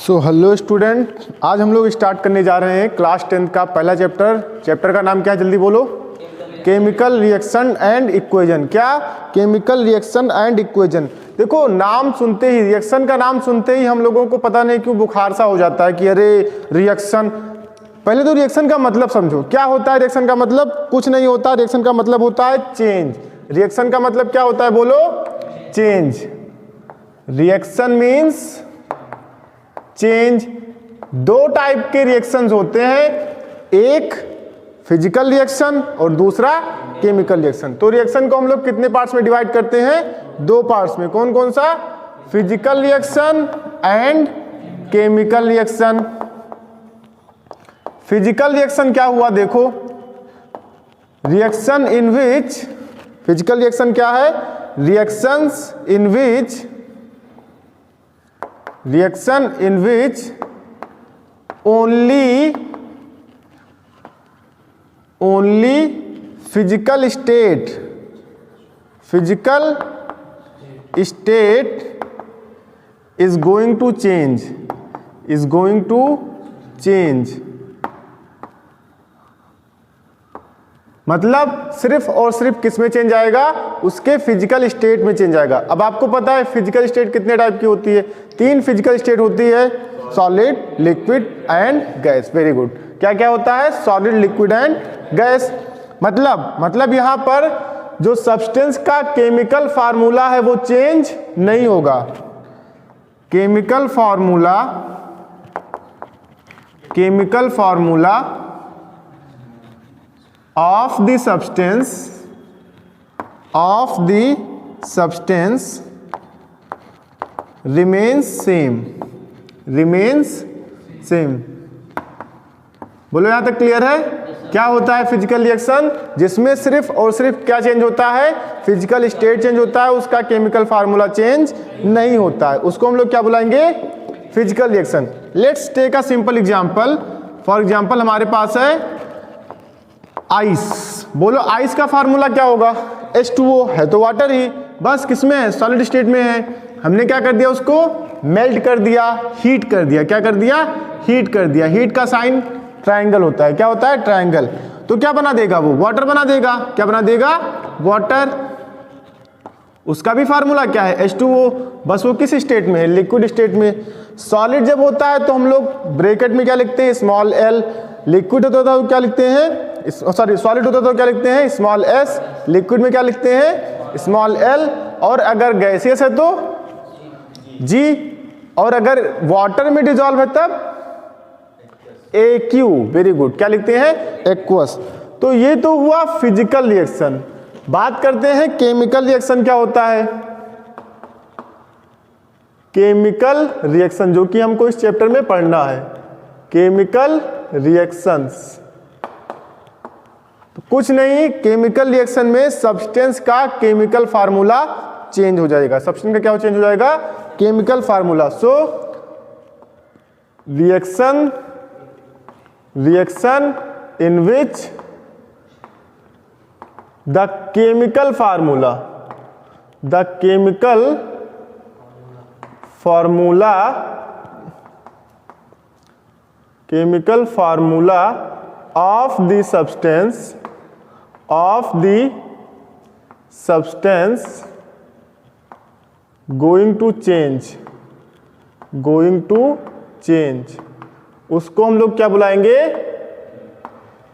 So hello student, आज हम लोग स्टार्ट करने जा रहे हैं क्लास 10 का पहला चैप्टर का नाम क्या है, जल्दी बोलो। Chemical reaction and equation. क्या? Chemical reaction and equation. देखो, नाम सुनते ही, रिएक्शन का नाम सुनते ही हम लोगों को पता नहीं क्यों बुखार सा हो जाता है कि अरे रिएक्शन। पहले तो रिएक्शन का मतलब समझो, क्या होता है रिएक्शन का मतलब? कुछ नहीं होता, रिएक्शन का मतलब होता है चेंज। रिएक्शन का मतलब क्या होता है, बोलो? चेंज। Reaction means change. दो टाइप के रिएक्शंस होते हैं, एक फिजिकल रिएक्शन और दूसरा केमिकल रिएक्शन। तो रिएक्शन को हम लोग कितने पार्ट्स में डिवाइड करते हैं? दो पार्ट्स में। कौन कौन सा? Physical reaction and chemical reaction. Physical reaction क्या हुआ, देखो। Reaction in which, physical reaction क्या है? Reactions in which, reaction in which only physical state is going to change, मतलब सिर्फ और सिर्फ किस में चेंज आएगा? उसके फिजिकल स्टेट में चेंज आएगा। अब आपको पता है फिजिकल स्टेट कितने टाइप की होती है? तीन फिजिकल स्टेट होती है, solid, liquid and gas. Very good. क्या क्या होता है? Solid, liquid and gas. मतलब यहां पर जो सब्सटेंस का केमिकल फार्मूला है वो चेंज नहीं होगा। Chemical formula of the substance remains same। बोलो, यहां तक क्लियर है? क्या होता है फिजिकल रिएक्शन? जिसमें सिर्फ और सिर्फ क्या चेंज होता है? फिजिकल स्टेट चेंज होता है, उसका केमिकल फार्मूला चेंज नहीं होता है। उसको हम लोग क्या बुलाएंगे? Physical reaction. Let's take a simple example. For example हमारे पास है आइस। बोलो, आइस का फार्मूला क्या होगा? H2O है तो वाटर ही, बस किसमें है? सॉलिड स्टेट में है। हमने क्या कर दिया? उसको मेल्ट कर दिया, हीट कर दिया। क्या कर दिया? हीट कर दिया। हीट का साइन ट्रायंगल होता है। क्या होता है? ट्रायंगल। तो क्या बना देगा वो? वाटर बना देगा। क्या बना देगा? वाटर। उसका भी फार्मूला क्या है? H2O। बस वो किस स्टेट में है? लिक्विड स्टेट में। सॉलिड जब होता है तो हम लोग ब्रैकेट में क्या लिखते हैं? Small l। लिक्विड होता है तो क्या लिखते हैं? सॉलिड होता है तो क्या लिखते हैं? Small s। लिक्विड में क्या लिखते हैं? Small l। और अगर गैसियस है तो g। और अगर वाटर में डिजॉल्व है तब AQ। Very good. क्या लिखते हैं? एक्वस। तो ये तो हुआ फिजिकल रिएक्शन। बात करते हैं केमिकल रिएक्शन क्या होता है। केमिकल रिएक्शन जो कि हमको इस चैप्टर में पढ़ना है, केमिकल रिएक्शंस। तो कुछ नहीं, केमिकल रिएक्शन में सब्सटेंस का केमिकल फार्मूला चेंज हो जाएगा। सब्सटेंस का क्या चेंज हो जाएगा? Chemical formula. So reaction in which the chemical formula of the substance going to change, उसको हम लोग क्या बुलाएंगे?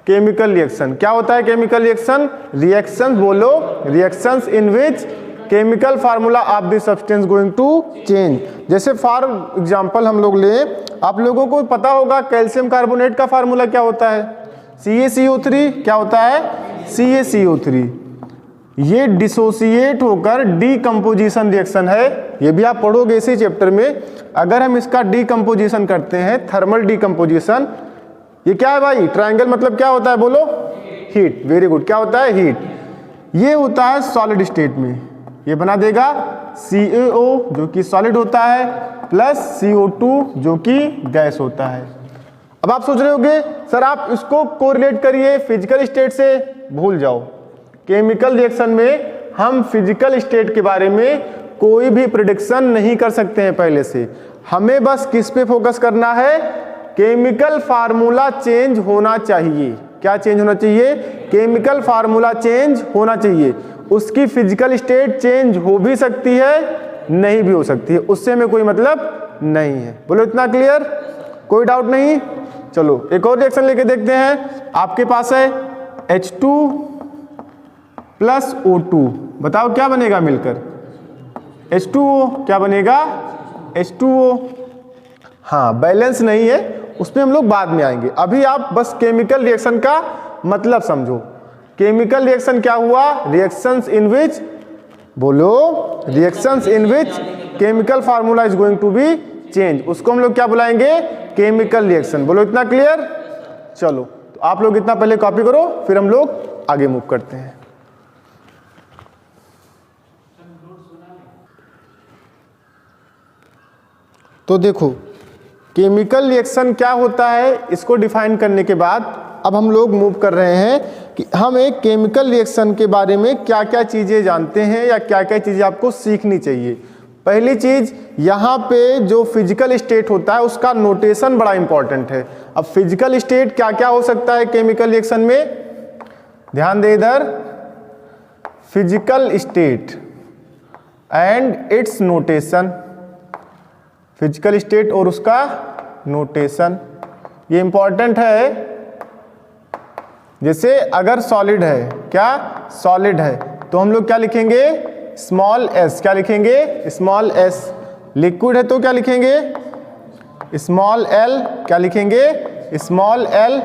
Chemical reaction. क्या होता है केमिकल रिएक्शन? रिएक्शंस, बोलो, reactions in which chemical formula of the substance going to change. जैसे फॉर एग्जांपल हम लोग लें, आप लोगों को पता होगा कैल्शियम कार्बोनेट का फार्मूला क्या होता है? CaCO3। क्या होता है? CaCO3। ये डिसोसिएट होकर डीकंपोजिशन रिएक्शन है। ये भी आप पढ़ोगे इसी चैप्टर में। अगर हम इसका डीकंपोजिशन करते हैं, थर्मल डीकंपोजिशन, ये क्या है भाई? ट्रायंगल मतलब क्या होता है, बोलो? हीट। Very good. क्या होता है? हीट। ये होता है सॉलिड स्टेट में। ये बना देगा CaO जो कि सॉलिड होता है प्लस CO2 जो कि गैस होता है। अब आप सोच रहे होंगे सर आप इसको कोरिलेट करिए फिजिकल स्टेट से, भूल जाओ। केमिकल रिएक्शन में हम फिजिकल स्टेट के बारे में कोई भी प्रिडिक्शन नहीं कर सकते हैं पहले से। हमें बस किस पे फोकस करना है, केमिकल फार्मूला चेंज होना चाहिए। क्या चेंज होना चाहिए, केमिकल फार्मूला चेंज होना चाहिए। उसकी फिजिकल स्टेट चेंज हो भी सकती है, नहीं भी हो सकती है, उससे हमें कोई मतलब नहीं है। बोलो इतना क्लियर, कोई डाउट नहीं। चलो एक और रिएक्शन लेके देखते हैं। आपके पास है H2 प्लस O2, बताओ क्या बनेगा मिलकर, H2O। क्या बनेगा, H2O। हाँ बैलेंस नहीं है, उसमें हम लोग बाद में आएंगे। अभी आप बस केमिकल रिएक्शन का मतलब समझो। केमिकल रिएक्शन क्या हुआ, रिएक्शंस इन विच, बोलो reactions in which chemical formula is going to be change, उसको हम लोग क्या बुलाएंगे, केमिकल रिएक्शन। बोलो इतना क्लियर। चलो तो आप लोग इतना पहले कॉपी करो, फिर हम लोग आगे मूव करते हैं। तो देखो केमिकल रिएक्शन क्या होता है, इसको डिफाइन करने के बाद अब हम लोग मूव कर रहे हैं कि हम एक केमिकल रिएक्शन के बारे में क्या क्या चीज़ें जानते हैं या क्या क्या चीज़ें आपको सीखनी चाहिए। पहली चीज़, यहाँ पे जो फिजिकल स्टेट होता है उसका नोटेशन बड़ा इंपॉर्टेंट है। अब फिजिकल स्टेट क्या क्या हो सकता है केमिकल रिएक्शन में, ध्यान दे इधर, physical state and it's notation, physical state और उसका नोटेशन, ये इंपॉर्टेंट है। जैसे अगर सॉलिड है, क्या सॉलिड है, तो हम लोग क्या लिखेंगे, स्मॉल एस। क्या लिखेंगे, स्मॉल एस। लिक्विड है तो क्या लिखेंगे, स्मॉल एल। क्या लिखेंगे, स्मॉल एल।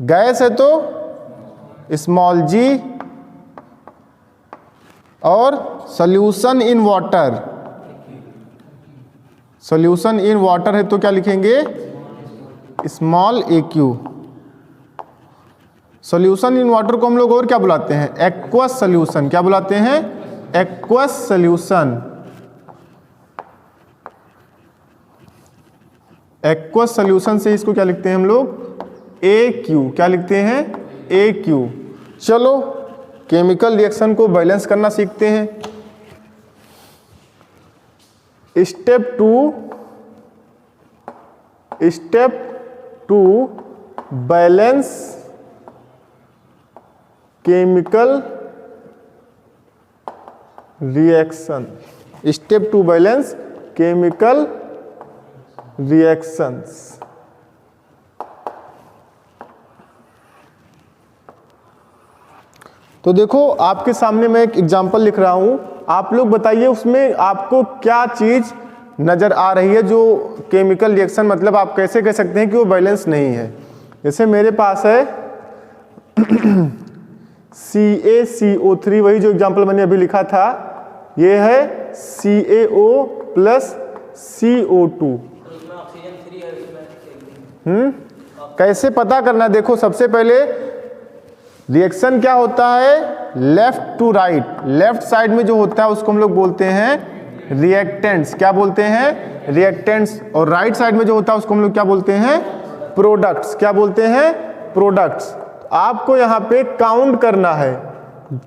गैस है तो स्मॉल जी। और solution in water, solution in water है तो क्या लिखेंगे, small A Q. Solution in water को हम लोग और क्या बुलाते हैं, एक्वस सॉल्यूशन। क्या बुलाते हैं, एक्वस सॉल्यूशन। एक्वस सॉल्यूशन से इसको क्या लिखते हैं हम लोग, ए क्यू। क्या लिखते हैं, ए क्यू। चलो केमिकल रिएक्शन को बैलेंस करना सीखते हैं। Step to balance chemical reaction. Step to balance chemical reactions. तो देखो आपके सामने मैं एक एग्जांपल लिख रहा हूं, आप लोग बताइए उसमें आपको क्या चीज नजर आ रही है जो केमिकल रिएक्शन, मतलब आप कैसे कह सकते हैं कि वो बैलेंस नहीं है। जैसे मेरे पास है CaCO3, वही जो एग्जांपल मैंने अभी लिखा था, ये है CaO प्लस CO2। कैसे पता करना, देखो सबसे पहले रिएक्शन क्या होता है, left to right, left side में जो होता है उसको हम लोग बोलते हैं रिएक्टेंट्स। क्या बोलते हैं, रिएक्टेंट्स। और राइट साइड में जो होता है उसको हम लोग क्या बोलते हैं, प्रोडक्ट्स। क्या बोलते हैं, प्रोडक्ट्स। आपको यहाँ पे काउंट करना है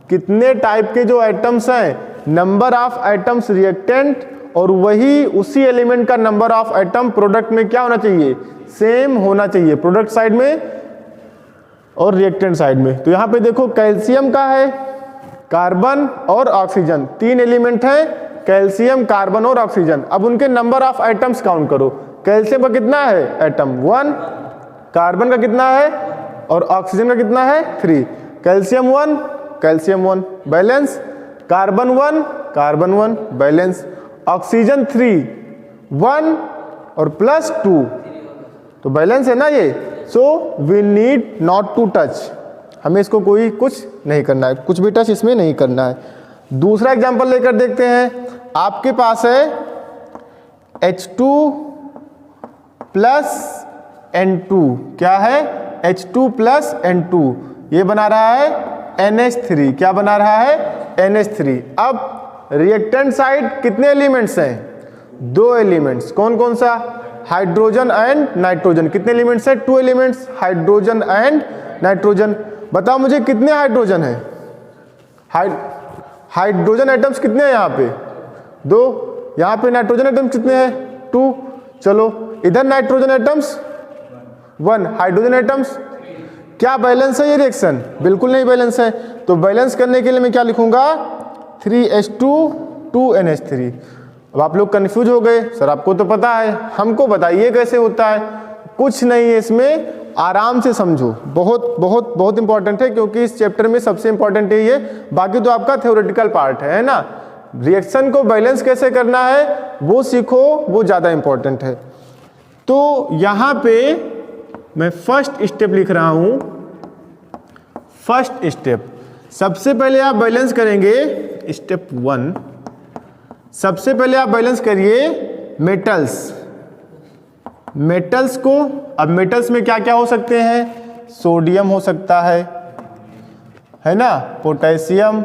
कितने टाइप के जो एटम्स हैं, नंबर ऑफ एटम्स रिएक्टेंट, और वही उसी एलिमेंट का नंबर ऑफ एटम प्रोडक्ट में क्या होना चाहिए, सेम होना चाहिए, प्रोडक्ट साइड में और रिएक्टेंट साइड में। तो यहाँ पे देखो कैल्शियम का है, कार्बन और ऑक्सीजन, 3 एलिमेंट है, कैल्शियम, कार्बन और ऑक्सीजन। अब उनके नंबर ऑफ एटम्स काउंट करो। कैल्शियम का कितना है एटम, 1, कार्बन का कितना है और ऑक्सीजन का कितना है, 3। Calcium 1, calcium 1, balance. Carbon 1, carbon 1, balance. Oxygen 3, 1 और प्लस 2, तो बैलेंस है ना ये। So we need not to touch, हमें इसको कोई कुछ नहीं करना है, कुछ भी टच इसमें नहीं करना है। दूसरा एग्जांपल लेकर देखते हैं। आपके पास है H2 प्लस N2। क्या है, H2 प्लस N2, ये बना रहा है NH3। क्या बना रहा है, NH3। अब रिएक्टेंट साइड कितने एलिमेंट्स हैं, 2 एलिमेंट्स। कौन कौन सा, हाइड्रोजन एंड नाइट्रोजन। कितने एलिमेंट्स हैं, 2 एलिमेंट्स, हाइड्रोजन एंड नाइट्रोजन। बताओ मुझे कितने हाइड्रोजन है, हाइड्रोजन एटम्स कितने हैं यहाँ पे, 2, यहाँ पे नाइट्रोजन एटम्स कितने हैं 2, चलो इधर नाइट्रोजन एटम्स 1, हाइड्रोजन एटम्स, क्या बैलेंस है ये रिएक्शन? बिल्कुल नहीं बैलेंस है। तो बैलेंस करने के लिए मैं क्या लिखूंगा 3H2 2NH3। अब आप लोग कंफ्यूज हो गए, सर आपको तो पता है, हमको बताइए कैसे होता है। कुछ नहीं है इसमें, आराम से समझो, बहुत बहुत बहुत इंपॉर्टेंट है, क्योंकि इस चैप्टर में सबसे इंपॉर्टेंट है ये, बाकी तो आपका थ्योरेटिकल पार्ट है ना। रिएक्शन को बैलेंस कैसे करना है वो सीखो, वो ज़्यादा इंपॉर्टेंट है। तो यहाँ पे मैं फर्स्ट स्टेप लिख रहा हूँ। फर्स्ट स्टेप, सबसे पहले आप बैलेंस करेंगे स्टेप 1, सबसे पहले आप बैलेंस करिए मेटल्स को। अब मेटल्स में क्या क्या हो सकते हैं? सोडियम हो सकता है ना, potassium,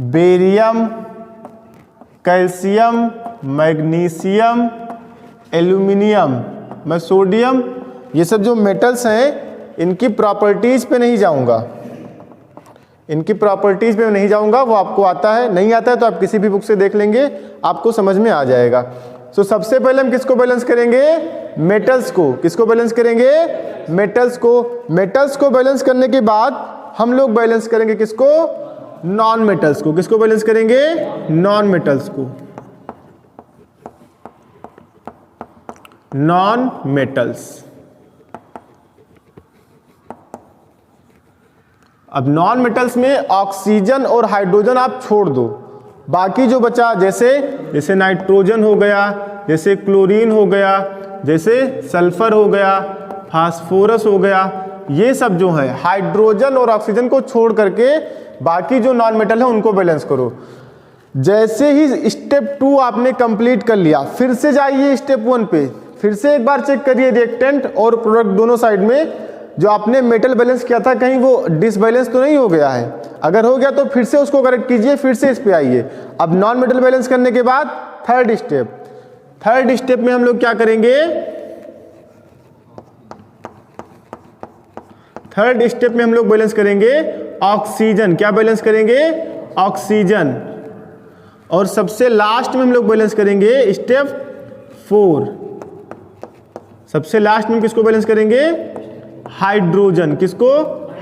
barium, calcium, magnesium, aluminium, मैं सोडियम, ये सब जो मेटल्स हैं इनकी प्रॉपर्टीज पे नहीं जाऊंगा, इनकी प्रॉपर्टीज पे नहीं जाऊंगा, वो आपको आता है, नहीं आता है तो आप किसी भी बुक से देख लेंगे, आपको समझ में आ जाएगा। सो सबसे पहले हम किसको बैलेंस करेंगे? मेटल्स को। किसको बैलेंस करेंगे? मेटल्स को। मेटल्स को बैलेंस करने के बाद हम लोग बैलेंस करेंगे किसको? नॉन मेटल्स को। किसको बैलेंस करेंगे? नॉन मेटल्स को। Non metals. अब नॉन मेटल्स में ऑक्सीजन और हाइड्रोजन आप छोड़ दो, बाकी जो बचा जैसे नाइट्रोजन हो गया, जैसे क्लोरीन हो गया, जैसे सल्फर हो गया, फास्फोरस हो गया, ये सब जो है हाइड्रोजन और ऑक्सीजन को छोड़ करके बाकी जो नॉन मेटल है उनको बैलेंस करो। जैसे ही स्टेप 2 आपने कंप्लीट कर लिया, फिर से जाइए स्टेप 1 पे, फिर से एक बार चेक करिए रिएक्टेंट और प्रोडक्ट दोनों साइड में जो आपने मेटल बैलेंस किया था कहीं वो डिसबैलेंस तो नहीं हो गया है। अगर हो गया तो फिर से उसको करेक्ट कीजिए, फिर से इस पे आइए। अब नॉन मेटल बैलेंस करने के बाद थर्ड स्टेप में हम लोग क्या करेंगे? थर्ड स्टेप में हम लोग बैलेंस करेंगे ऑक्सीजन। क्या बैलेंस करेंगे? ऑक्सीजन। और सबसे लास्ट में हम लोग बैलेंस करेंगे स्टेप 4। सबसे लास्ट में किसको बैलेंस करेंगे? हाइड्रोजन। किसको?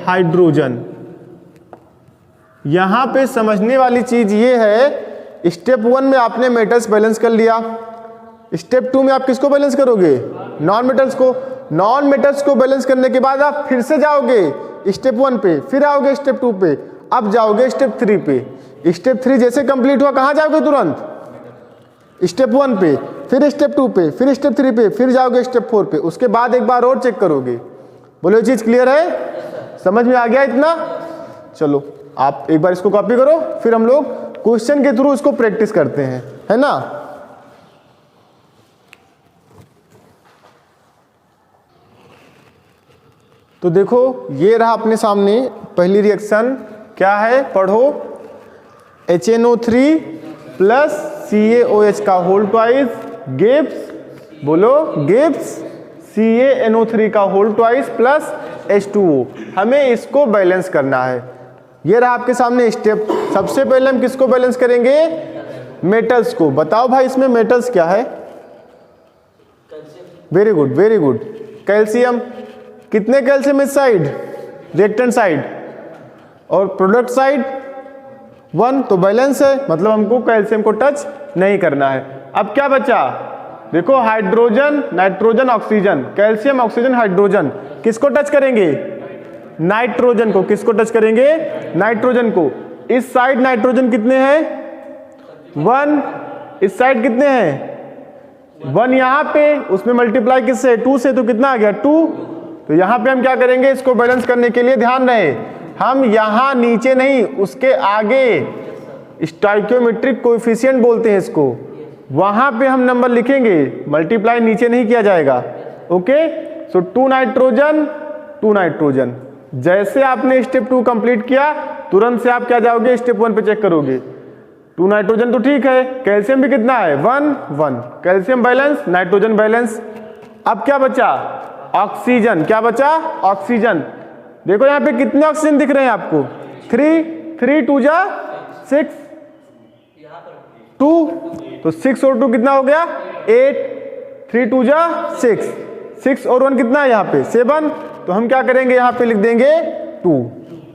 हाइड्रोजन। यहां पे समझने वाली चीज ये है, स्टेप 1 में आपने मेटल्स बैलेंस कर लिया, स्टेप 2 में आप किसको बैलेंस करोगे? नॉन मेटल्स को। नॉन मेटल्स को बैलेंस करने के बाद आप फिर से जाओगे स्टेप 1 पे, फिर आओगे स्टेप 2 पे, अब जाओगे स्टेप 3 पे। स्टेप 3 जैसे कंप्लीट हुआ कहां जाओगे? तुरंत स्टेप 1 पे, फिर स्टेप 2 पे, फिर स्टेप 3 पे, फिर जाओगे स्टेप 4 पे। उसके बाद एक बार और चेक करोगे। बोलो ये चीज क्लियर है? समझ में आ गया इतना? चलो आप एक बार इसको कॉपी करो, फिर हम लोग क्वेश्चन के थ्रू इसको प्रैक्टिस करते हैं, है ना। तो देखो ये रहा अपने सामने पहली रिएक्शन, क्या है पढ़ो। HNO3 प्लस CaOH का होल ट्वाइस गिव्स, बोलो गिव्स CaNO3 का होल ट्वाइस प्लस H2O। हमें इसको बैलेंस करना है। ये रहा आपके सामने स्टेप। सबसे पहले हम किसको बैलेंस करेंगे? मेटल्स को। बताओ भाई इसमें मेटल्स क्या है? Very good very good. Calcium. कितने कैल्शियम इस साइड? Reactant side. और प्रोडक्ट साइड 1, तो बैलेंस है, मतलब हमको कैल्शियम को टच नहीं करना है। अब क्या बचा? देखो hydrogen, nitrogen, oxygen, calcium, oxygen, hydrogen, किसको टच करेंगे? नाइट्रोजन को। किसको टच करेंगे? नाइट्रोजन को। इस साइड नाइट्रोजन कितने हैं? 1। इस साइड कितने हैं? 1 यहां पे, उसमें मल्टीप्लाई किससे? 2 से, तो कितना आ गया? 2। तो यहां पे हम क्या करेंगे? इसको बैलेंस करने के लिए ध्यान रहे, हम यहां नीचे नहीं, उसके आगे स्टोइकियोमेट्रिक कोएफिशिएंट बोलते हैं इसको, वहां पे हम नंबर लिखेंगे, मल्टीप्लाई नीचे नहीं किया जाएगा। ओके, सो 2 नाइट्रोजन 2 नाइट्रोजन। जैसे आपने स्टेप 2 कंप्लीट किया, तुरंत से आप क्या जाओगे? स्टेप 1 पे चेक करोगे। 2 नाइट्रोजन तो ठीक है, कैल्शियम भी कितना है? 1 1। Calcium balance, nitrogen balance. अब क्या बचा? ऑक्सीजन। क्या बचा? ऑक्सीजन। देखो यहाँ पे कितने ऑक्सीजन दिख रहे हैं आपको? 3 3 2 जा 6। 2, तो 6 और 2 कितना हो गया 8, 3 2 जा 6, 6 और 1 कितना है यहाँ पे 7, तो हम क्या करेंगे यहाँ पे लिख देंगे 2,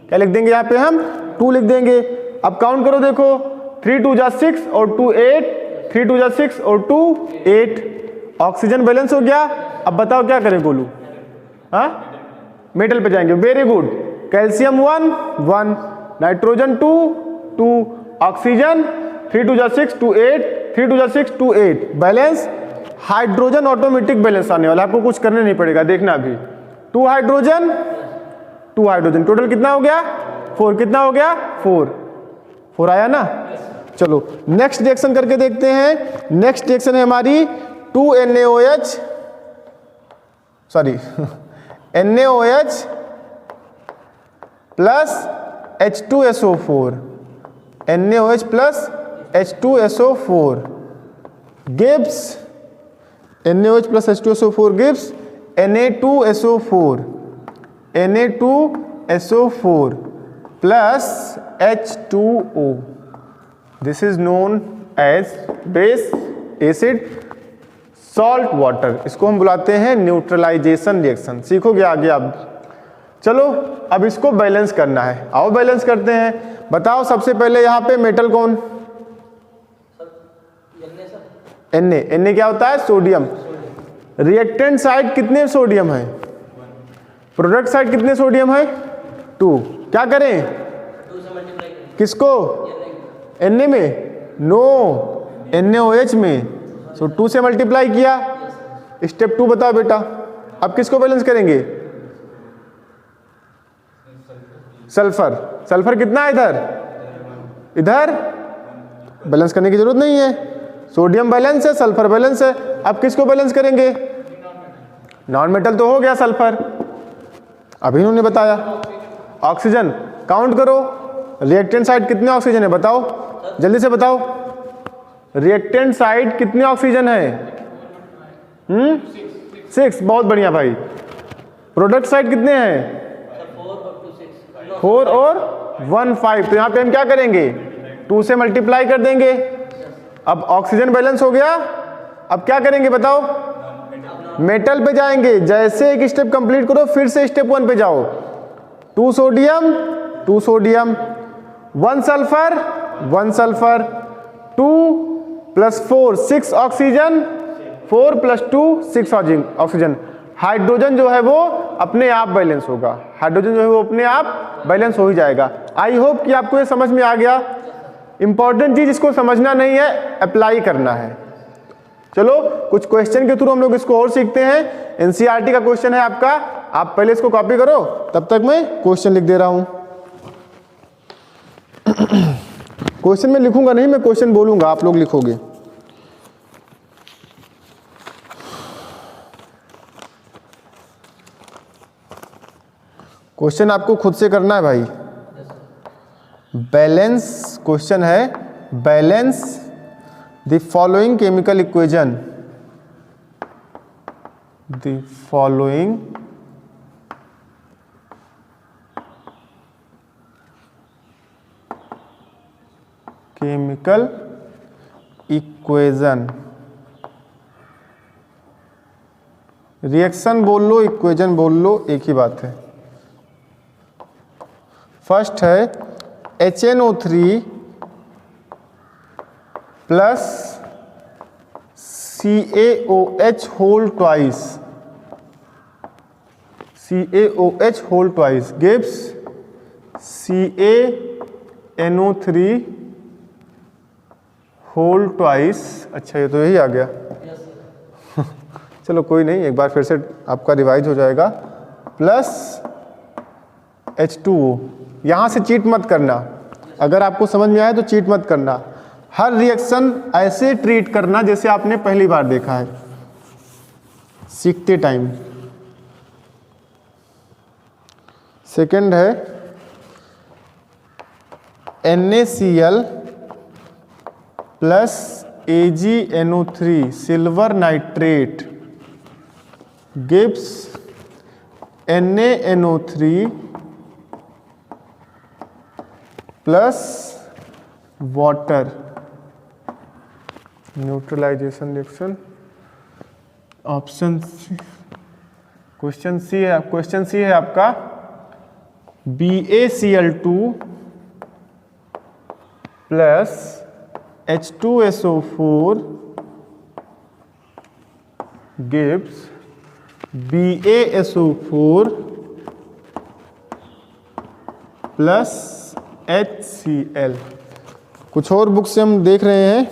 क्या लिख देंगे यहाँ पे हम 2 लिख देंगे। अब काउंट करो देखो 3 2 जा 6 और 2 8, 3 2 जा 6 और 2 8, ऑक्सीजन बैलेंस हो गया। अब बताओ क्या करें गोलू, हाँ मेटल पे जाएंगे, very good. Calcium 1 1, nitrogen 2 2, oxygen 3 2 जा 6 2 8, 3 2 जा 6 2 8, बैलेंस हाइड्रोजन ऑटोमेटिक बैलेंस आने वाला, आपको कुछ करने नहीं पड़ेगा, देखना अभी 2 हाइड्रोजन 2 हाइड्रोजन, टोटल कितना हो गया 4, कितना हो गया 4 आया ना। चलो नेक्स्ट रिएक्शन करके देखते हैं। नेक्स्ट रिएक्शन है हमारी 2 NaOH sorry NaOH plus H2SO4, NaOH plus H2SO4 gives NaOH plus H2SO4 gives Na2SO4, Na2SO4 plus H2O. This is known as base acid salt water, इसको हम बुलाते हैं न्यूट्रलाइजेशन रिएक्शन। सीखोगे आगे आप। चलो अब इसको बैलेंस करना है, आओ बैलेंस करते हैं। बताओ सबसे पहले यहाँ पे मेटल कौन, Na क्या होता है सोडियम। रिएक्टेंट साइड कितने सोडियम है, प्रोडक्ट साइड कितने सोडियम है 2, क्या करें 2 से मल्टीप्लाई करें किसको Na में, नो NaOH में, सो 2 से मल्टीप्लाई किया। स्टेप 2 बताओ बेटा, अब किसको बैलेंस करेंगे सल्फर, सल्फर कितना है इधर बैलेंस करने की जरूरत नहीं है, सोडियम बैलेंस है सल्फर बैलेंस है। अब किसको बैलेंस करेंगे, नॉन मेटल तो हो गया सल्फर, अभी इन्होंने बताया। ऑक्सीजन काउंट करो, रिएक्टेंट साइड कितने ऑक्सीजन है बताओ, जल्दी से बताओ। रिएक्टेंट साइड कितने ऑक्सीजन है 6, बहुत बढ़िया भाई। प्रोडक्ट साइड कितने हैं 4 और 1 5, तो यहाँ पे हम क्या करेंगे 2 से मल्टीप्लाई कर देंगे। अब ऑक्सीजन बैलेंस हो गया, अब क्या करेंगे बताओ, मेटल पे जाएंगे। जैसे एक स्टेप कंप्लीट करो फिर से स्टेप 1 पे जाओ। 2 sodium 2 sodium, 1 sulphur 1 sulphur, 2 + 4 6 oxygen, 4 + 2 6 oxygen. Hydrogen जो है वो अपने आप बैलेंस होगा, हाइड्रोजन जो है वो अपने आप बैलेंस हो ही जाएगा। आई होप कि आपको ये समझ में आ गया। इंपॉर्टेंट चीज इसको समझना नहीं है, अप्लाई करना है। चलो कुछ क्वेश्चन के थ्रू हम लोग इसको और सीखते हैं। एनसीईआरटी का क्वेश्चन है आपका, आप पहले इसको कॉपी करो, तब तक मैं क्वेश्चन लिख दे रहा हूं। क्वेश्चन में लिखूंगा नहीं, मैं क्वेश्चन बोलूंगा, आप लोग लिखोगे। क्वेश्चन आपको खुद से करना है भाई। बैलेंस क्वेश्चन है, balance the following chemical equation, the following chemical equation. Reaction बोल लो, इक्वेशन बोल लो, एक ही बात है। फर्स्ट है HNO3 plus CaOH whole twice, CaOH whole twice gives CaNO3 whole twice. अच्छा ये तो यही आ गया चलो कोई नहीं, एक बार फिर से आपका रिवाइज हो जाएगा। प्लस H2O, यहाँ से चीट मत करना, अगर आपको समझ में आए तो चीट मत करना। हर रिएक्शन ऐसे ट्रीट करना जैसे आपने पहली बार देखा है सीखते टाइम। सेकंड है NaCl plus AgNO3 silver nitrate gives NaNO3 plus water. Neutralisation reaction, option C, question C है आपका BaCl2 plus H2SO4 gives BaSO4 plus HCl। कुछ और बुक से हम देख रहे हैं,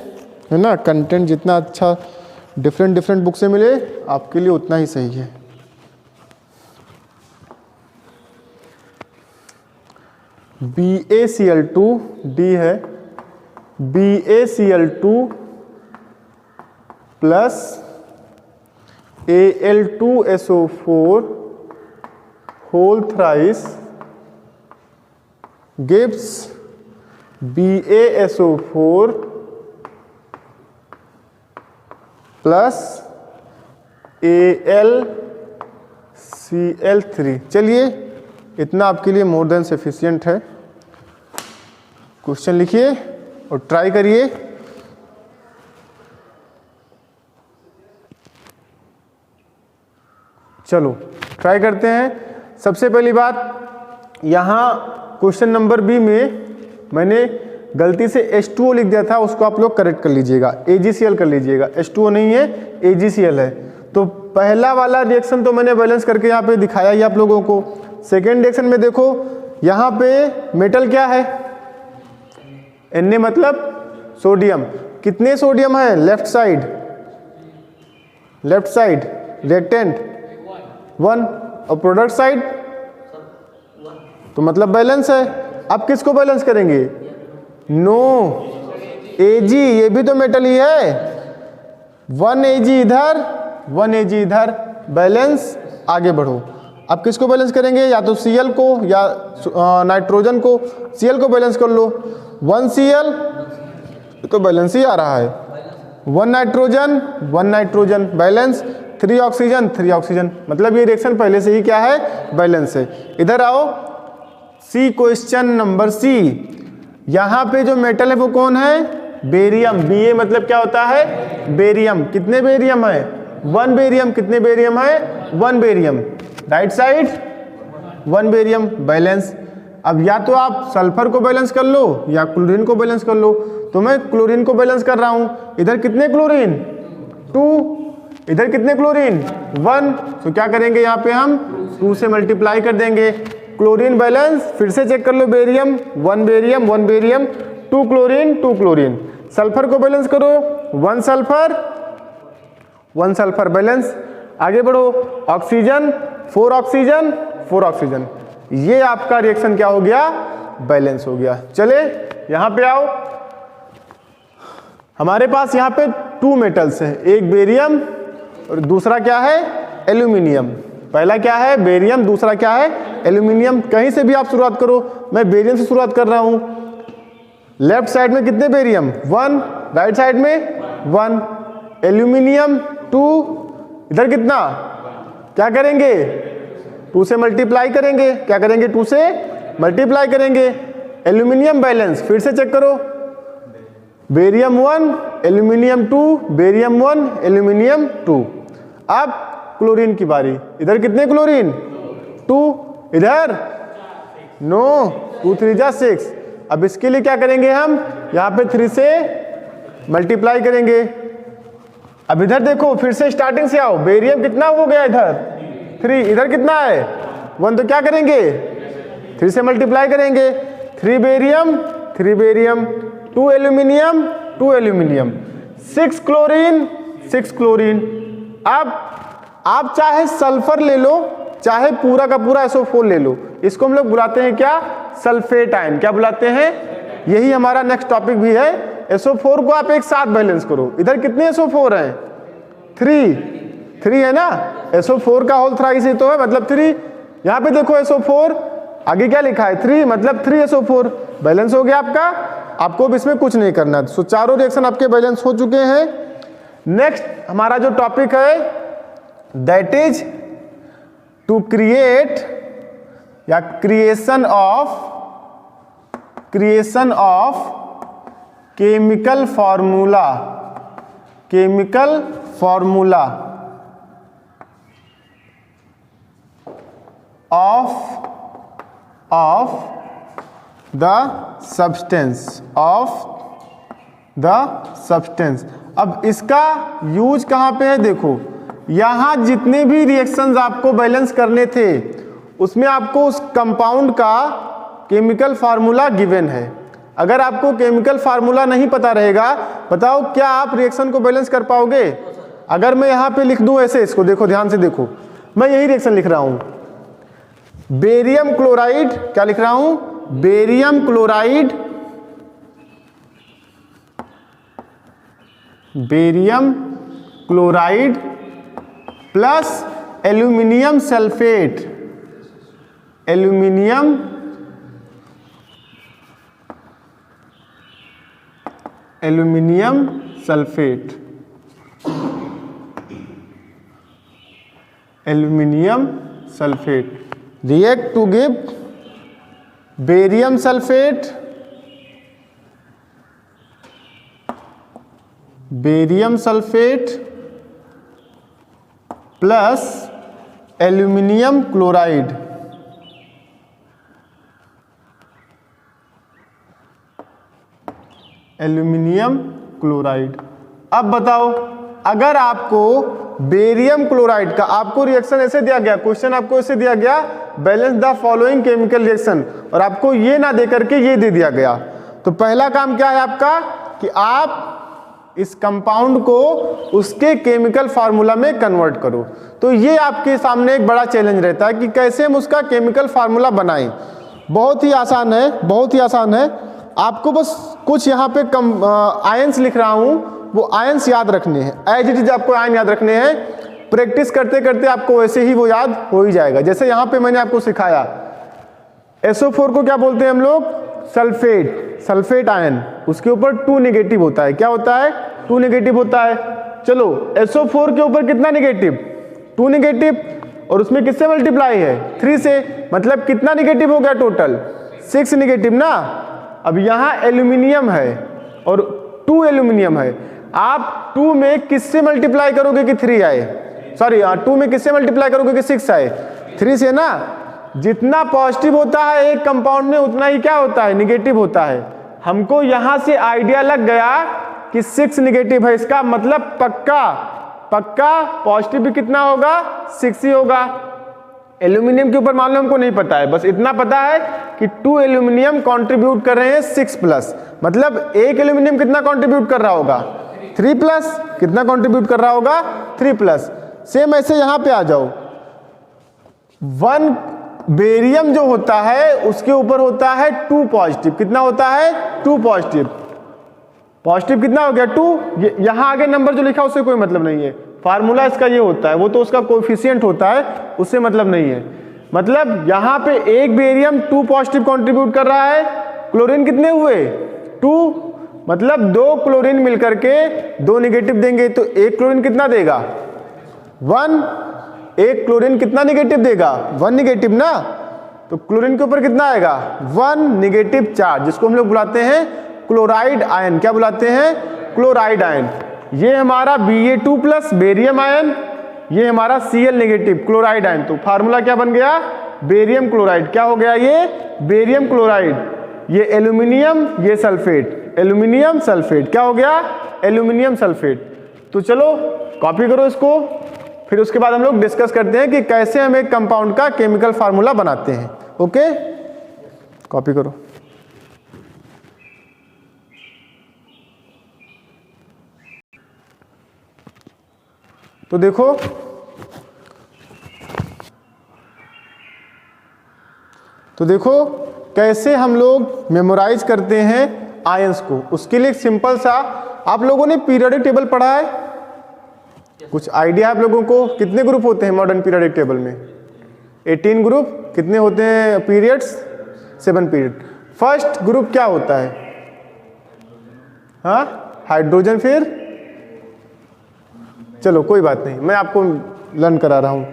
है ना, कंटेंट जितना अच्छा डिफरेंट बुक से मिले आपके लिए उतना ही सही है। BaCl2 D है, BaCl2 plus Al2SO4 whole thrice gives BaSO4 plus AlCl3। चलिए, इतना आपके लिए मोर देन सफिशिएंट है। क्वेश्चन लिखिए और ट्राई करिए। चलो ट्राई करते हैं। सबसे पहली बात, यहाँ क्वेश्चन नंबर बी में मैंने गलती से H2O लिख दिया था, उसको आप लोग करेक्ट कर लीजिएगा, AgCl कर लीजिएगा। H2O नहीं है, AgCl है। तो पहला वाला रिएक्शन तो मैंने बैलेंस करके यहाँ पे दिखाया ही आप लोगों को। सेकेंड रिएक्शन में देखो, यहाँ पे मेटल क्या है, Na मतलब सोडियम। कितने सोडियम है लेफ्ट साइड रिएक्टेंट 1, और प्रोडक्ट साइड तो मतलब बैलेंस है। अब किसको बैलेंस करेंगे? नो, Ag, ये भी तो मेटल ही है। 1 Ag इधर 1 Ag इधर, बैलेंस। आगे बढ़ो। अब किसको बैलेंस करेंगे? या तो Cl को या नाइट्रोजन को। Cl को बैलेंस कर लो। 1 Cl तो बैलेंस ही आ रहा है। 1 नाइट्रोजन बैलेंस। 3 ऑक्सीजन, मतलब ये रिएक्शन पहले से ही क्या है? बैलेंस है। इधर आओ, सी क्वेश्चन नंबर सी। यहाँ पे जो मेटल है वो कौन है? बेरियम। Ba मतलब क्या होता है? बेरियम। कितने बेरियम है? 1 बेरियम। कितने बेरियम है? 1 barium. Right side 1 barium, balance. अब या तो आप सल्फर को बैलेंस कर लो या क्लोरीन को बैलेंस कर लो। तो मैं क्लोरीन को बैलेंस कर रहा हूं। इधर कितने क्लोरीन? 2। इधर कितने क्लोरीन? 1। तो क्या करेंगे यहाँ पे हम? 2 से मल्टीप्लाई कर देंगे। क्लोरीन बैलेंस फिर से चेक कर लो। Barium 1 barium 1 barium, 2 chlorine 2 chlorine. Sulphur को बैलेंस करो, 1 सल्फर बैलेंस। आगे बढ़ो, ऑक्सीजन 4 ऑक्सीजन 4 ऑक्सीजन। ये आपका रिएक्शन क्या हो गया? बैलेंस हो गया। चले यहां पे आओ। हमारे पास यहां पे 2 मेटल्स हैं, एक बेरियम और दूसरा क्या है? एल्यूमिनियम। पहला क्या है? बेरियम, दूसरा क्या है? एल्यूमिनियम। कहीं से भी आप शुरुआत करो, मैं बेरियम से शुरुआत कर रहा हूं। लेफ्ट साइड में कितने बेरियम? 1, राइट साइड में 1, एल्यूमिनियम 2, इधर कितना? क्या करेंगे? 2 से मल्टीप्लाई करेंगे। क्या करेंगे? 2 से मल्टीप्लाई करेंगे। एल्यूमिनियम बैलेंस फिर से चेक करो, बेरियम 1 एल्यूमिनियम 2, बेरियम 1 एल्यूमिनियम 2। अब क्लोरीन की बारी। इधर कितने क्लोरीन? 2। इधर नो, 2 3 जा 6। अब इसके लिए क्या करेंगे हम? यहाँ पे 3 से मल्टीप्लाई करेंगे। अब इधर देखो, फिर से स्टार्टिंग से आओ। बेरियम कितना हो गया? इधर 3, इधर कितना है? 1। तो क्या करेंगे? 3 से मल्टीप्लाई करेंगे। 3 barium 2 aluminium 2 aluminium, 6 chlorine 6 chlorine. अब आप चाहे सल्फर ले लो, चाहे पूरा का पूरा SO4 ले लो। इसको हम लोग बुलाते हैं क्या? Sulphate ion. क्या बुलाते हैं? यही हमारा नेक्स्ट टॉपिक भी है। SO4 को आप एक साथ बैलेंस करो। इधर कितने SO4 हैं? 3 है ना। SO4 का होल थ्राइस ही तो है, मतलब 3। यहाँ पे देखो SO4, आगे क्या लिखा है? 3, मतलब 3 SO4 बैलेंस हो गया आपका। आपको भी इसमें कुछ नहीं करना। सो चारों रिएक्शन आपके बैलेंस हो चुके हैं। नेक्स्ट हमारा जो टॉपिक है दैट इज टू क्रिएट या creation of chemical formula chemical formula of the substance अब इसका यूज कहाँ पे है? देखो यहाँ जितने भी रिएक्शंस आपको बैलेंस करने थे उसमें आपको उस कंपाउंड का केमिकल फार्मूला गिवन है। अगर आपको केमिकल फार्मूला नहीं पता रहेगा, बताओ क्या आप रिएक्शन को बैलेंस कर पाओगे? अगर मैं यहाँ पे लिख दूं ऐसे, इसको देखो ध्यान से देखो, मैं यही रिएक्शन लिख रहा हूं, बेरियम क्लोराइड, क्या लिख रहा हूं? Barium chloride plus aluminium sulphate, aluminium sulphate, aluminium sulphate react to give barium sulfate, plus aluminum chloride, अब बताओ अगर आपको बेरियम क्लोराइड का आपको रिएक्शन ऐसे दिया गया, क्वेश्चन आपको ऐसे दिया गया balance the following chemical reaction, और आपको ये ना दे करके ये दे दिया गया, तो पहला काम क्या है आपका कि आप इस कंपाउंड को उसके केमिकल फार्मूला में कन्वर्ट करो। तो ये आपके सामने एक बड़ा चैलेंज रहता है कि कैसे हम उसका केमिकल फार्मूला बनाएं। बहुत ही आसान है, आपको बस कुछ यहाँ पे आयंस लिख रहा हूँ, वो आयंस याद रखने हैं, एज इट इज आपको आयन याद रखने हैं। प्रैक्टिस करते करते आपको वैसे ही वो याद हो ही जाएगा। जैसे यहाँ पे मैंने आपको सिखाया SO4 को क्या बोलते हैं हम लोग? सल्फेट आयन, उसके ऊपर 2 नेगेटिव होता है। क्या होता है? 2 नेगेटिव होता है। चलो SO4 के ऊपर कितना नेगेटिव? 2 नेगेटिव, और उसमें किससे मल्टीप्लाई है? 3 से, मतलब कितना नेगेटिव हो गया टोटल? 6 नेगेटिव ना। अब यहाँ एल्यूमिनियम है और 2 एल्यूमिनियम है, आप 2 में किससे मल्टीप्लाई करोगे कि 3 आए? सॉरी 2 में किससे मल्टीप्लाई करोगे कि 6 आए? 3 से ना। जितना पॉजिटिव होता है एक कंपाउंड में उतना ही क्या होता है? निगेटिव होता है। हमको यहां से आइडिया लग गया कि 6 निगेटिव है, इसका मतलब पक्का पॉजिटिव भी कितना होगा? 6 ही होगा। एल्यूमिनियम के ऊपर मान लो हमको नहीं पता है, बस इतना पता है कि 2 एल्यूमिनियम कंट्रीब्यूट कर रहे हैं 6 प्लस, मतलब एक एल्यूमिनियम कितना कंट्रीब्यूट कर रहा होगा? 3 प्लस। कितना कंट्रीब्यूट कर रहा होगा? 3 प्लस। सेम ऐसे यहां पे आ जाओ, 1 बेरियम जो होता है उसके ऊपर होता है 2 पॉजिटिव। कितना होता है? 2 पॉजिटिव। पॉजिटिव कितना हो गया? 2। यहां आगे नंबर जो लिखा उससे कोई मतलब नहीं है, फार्मूला इसका ये होता है, वो तो उसका कोएफिशिएंट होता है, उससे मतलब नहीं है। मतलब यहां पे एक बेरियम 2 पॉजिटिव कंट्रीब्यूट कर रहा है, क्लोरीन कितने हुए? 2, मतलब 2 क्लोरीन मिलकर के 2 नेगेटिव देंगे, तो एक क्लोरीन कितना देगा? 1। एक क्लोरीन कितना नेगेटिव देगा? 1 नेगेटिव ना। तो क्लोरीन के ऊपर कितना आएगा? 1 नेगेटिव चार्ज, जिसको हम लोग बुलाते हैं क्लोराइड आयन। क्या बुलाते हैं? Chloride ion. ये हमारा Ba2 प्लस बेरियम आयन, ये हमारा Cl नेगेटिव क्लोराइड आयन। तो फार्मूला क्या बन गया? Barium chloride. क्या हो गया ये? Barium chloride. ये एल्यूमिनियम, ये सल्फेट, एल्यूमिनियम सल्फेट। क्या हो गया? Aluminium sulphate. तो चलो कॉपी करो इसको, फिर उसके बाद हम लोग डिस्कस करते हैं कि कैसे हम एक कंपाउंड का केमिकल फार्मूला बनाते हैं। ओके, कॉपी करो। तो देखो कैसे हम लोग मेमोराइज करते हैं आयंस को। उसके लिए सिंपल सा, आप लोगों ने पीरियोडिक टेबल पढ़ा है? कुछ आइडिया आप लोगों को? कितने ग्रुप होते हैं मॉडर्न पीरियोडिक टेबल में? 18 ग्रुप। कितने होते हैं पीरियड्स? 7 पीरियड। फर्स्ट ग्रुप क्या होता है? हाँ, हाइड्रोजन। फिर चलो कोई बात नहीं, मैं आपको लर्न करा रहा हूं।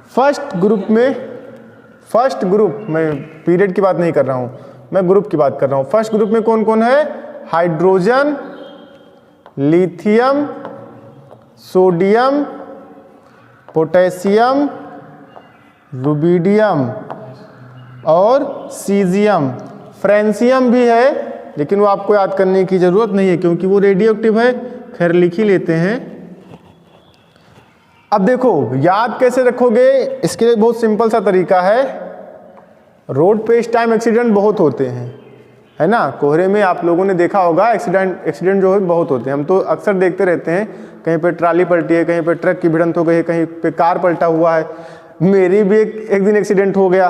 फर्स्ट ग्रुप मैं पीरियड की बात नहीं कर रहा हूं, मैं ग्रुप की बात कर रहा हूं। फर्स्ट ग्रुप में कौन कौन है? Hydrogen, lithium, sodium, potassium, rubidium और सीजियम। फ्रेंसियम भी है लेकिन वो आपको याद करने की ज़रूरत नहीं है क्योंकि वो रेडियो एक्टिव है, खैर लिख ही लेते हैं। अब देखो याद कैसे रखोगे, इसके लिए बहुत सिंपल सा तरीका है। रोड पे इस टाइम एक्सीडेंट बहुत होते हैं, है ना। कोहरे में आप लोगों ने देखा होगा एक्सीडेंट जो है बहुत होते हैं। हम तो अक्सर देखते रहते हैं, कहीं पे ट्राली पलटी है, कहीं पे ट्रक की भिड़ंत हो गई है, कहीं पे कार पलटा हुआ है। मेरी भी एक दिन एक्सीडेंट हो गया,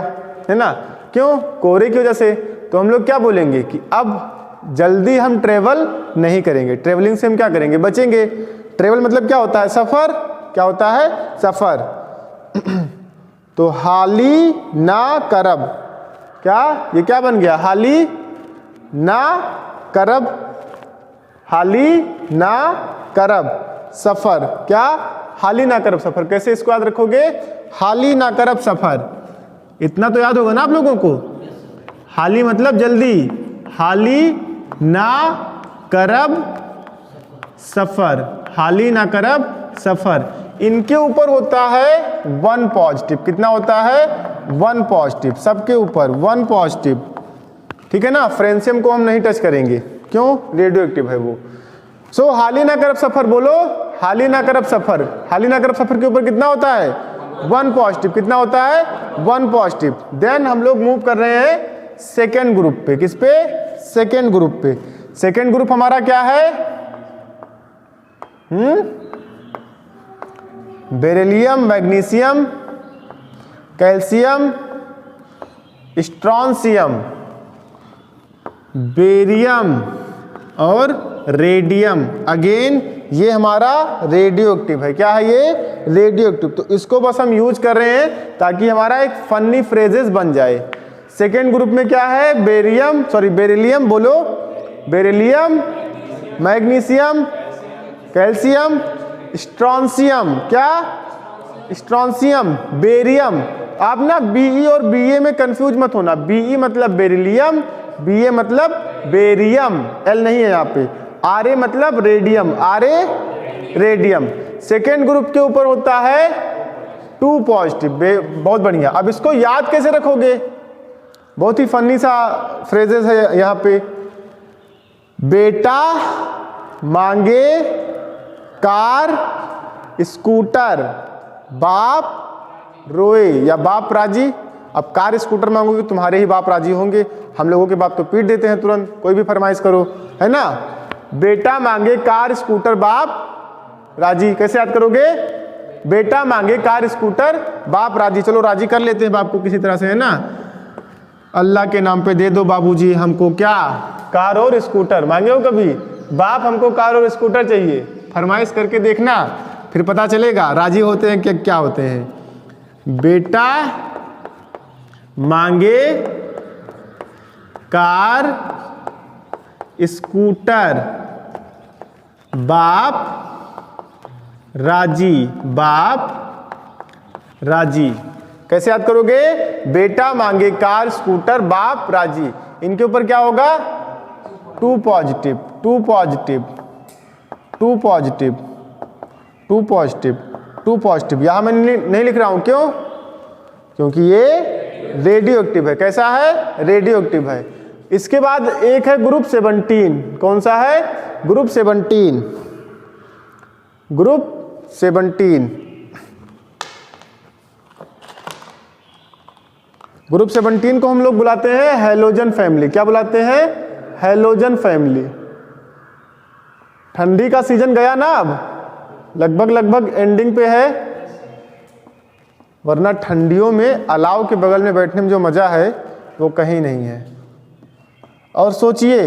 है ना। क्यों? कोहरे की वजह से। तो हम लोग क्या बोलेंगे कि अब जल्दी हम ट्रेवल नहीं करेंगे, ट्रेवलिंग से हम क्या करेंगे, बचेंगे। ट्रेवल मतलब क्या होता है? सफ़र। क्या होता है? सफ़र। तो हाली ना करब, क्या ये क्या बन गया? हाली ना करब, हाली ना करब सफ़र। क्या? हाली ना करब सफ़र। कैसे इसको याद रखोगे? हाली ना करब सफ़र। इतना तो याद होगा ना आप लोगों को। हाली मतलब जल्दी, हाली ना करब सफ़र, हाली ना करब सफ़र। इनके ऊपर होता है 1 पॉजिटिव। कितना होता है? 1 पॉजिटिव, सबके ऊपर 1 पॉजिटिव, ठीक है ना। फ्रेंसियम को हम नहीं टच करेंगे, क्यों? रेडियो एक्टिव है वो। सो हाली ना करब सफ़र बोलो, हाली ना करब सफ़र। हाली ना करब सफ़र के ऊपर कितना होता है? 1 पॉजिटिव। कितना होता है? 1 पॉजिटिव। देन हम लोग मूव कर रहे हैं सेकेंड ग्रुप पे। किस पे? सेकेंड ग्रुप पे। सेकेंड ग्रुप हमारा क्या है? Beryllium, magnesium, calcium, strontium, barium और रेडियम। अगेन ये हमारा रेडियो एक्टिव है। क्या है ये? Radio active. तो इसको बस हम यूज कर रहे हैं ताकि हमारा एक फनी फ्रेजेस बन जाए। सेकेंड ग्रुप में क्या है? बेरिलियम बोलो, बेरिलियम, मैग्नीशियम, कैल्शियम, स्ट्रॉन्शियम। क्या? Strontium, barium. आप ना बीई और बीए में कंफ्यूज मत होना। बीई मतलब बेरिलियम, बीए मतलब बेरियम, एल नहीं है यहाँ पे। आरए मतलब radium, RA radium. Second group के ऊपर होता है 2 पॉजिटिव। बहुत बढ़िया। अब इसको याद कैसे रखोगे? बहुत ही फनी सा फ्रेजेस है यहाँ पे। बेटा मांगे कार स्कूटर, बाप रोए या बाप राजी। अब कार स्कूटर मांगोगे तुम्हारे ही बाप राजी होंगे, हम लोगों के बाप तो पीट देते हैं तुरंत, कोई भी फरमाइश करो, है ना। बेटा मांगे कार स्कूटर, बाप राजी। कैसे याद करोगे? बेटा मांगे कार स्कूटर, बाप राजी। चलो राजी कर लेते हैं बाप को किसी तरह से, है ना। अल्लाह के नाम पे दे दो बाबूजी हमको क्या? कार और स्कूटर। मांगे हो कभी? बाप हमको कार और स्कूटर चाहिए। फरमाइश करके देखना, फिर पता चलेगा राजी होते हैं कि क्या होते हैं। बेटा मांगे कार स्कूटर, बाप राजी, बाप राजी। कैसे याद करोगे? बेटा मांगे कार स्कूटर, बाप राजी। इनके ऊपर क्या होगा? 2 positive, 2 positive, 2 positive, 2 positive, 2 positive. यहां मैं नहीं लिख रहा हूं, क्यों? क्योंकि ये रेडियो एक्टिव है। कैसा है? रेडियो एक्टिव है। इसके बाद एक है ग्रुप 17। कौन सा है? ग्रुप 17। ग्रुप 17। ग्रुप 17 को हम लोग बुलाते हैं हैलोजन फैमिली। क्या बुलाते हैं? Halogen family. ठंडी का सीजन गया ना, अब लगभग एंडिंग पे है, वरना ठंडियों में अलाव के बगल में बैठने में जो मज़ा है वो कहीं नहीं है। और सोचिए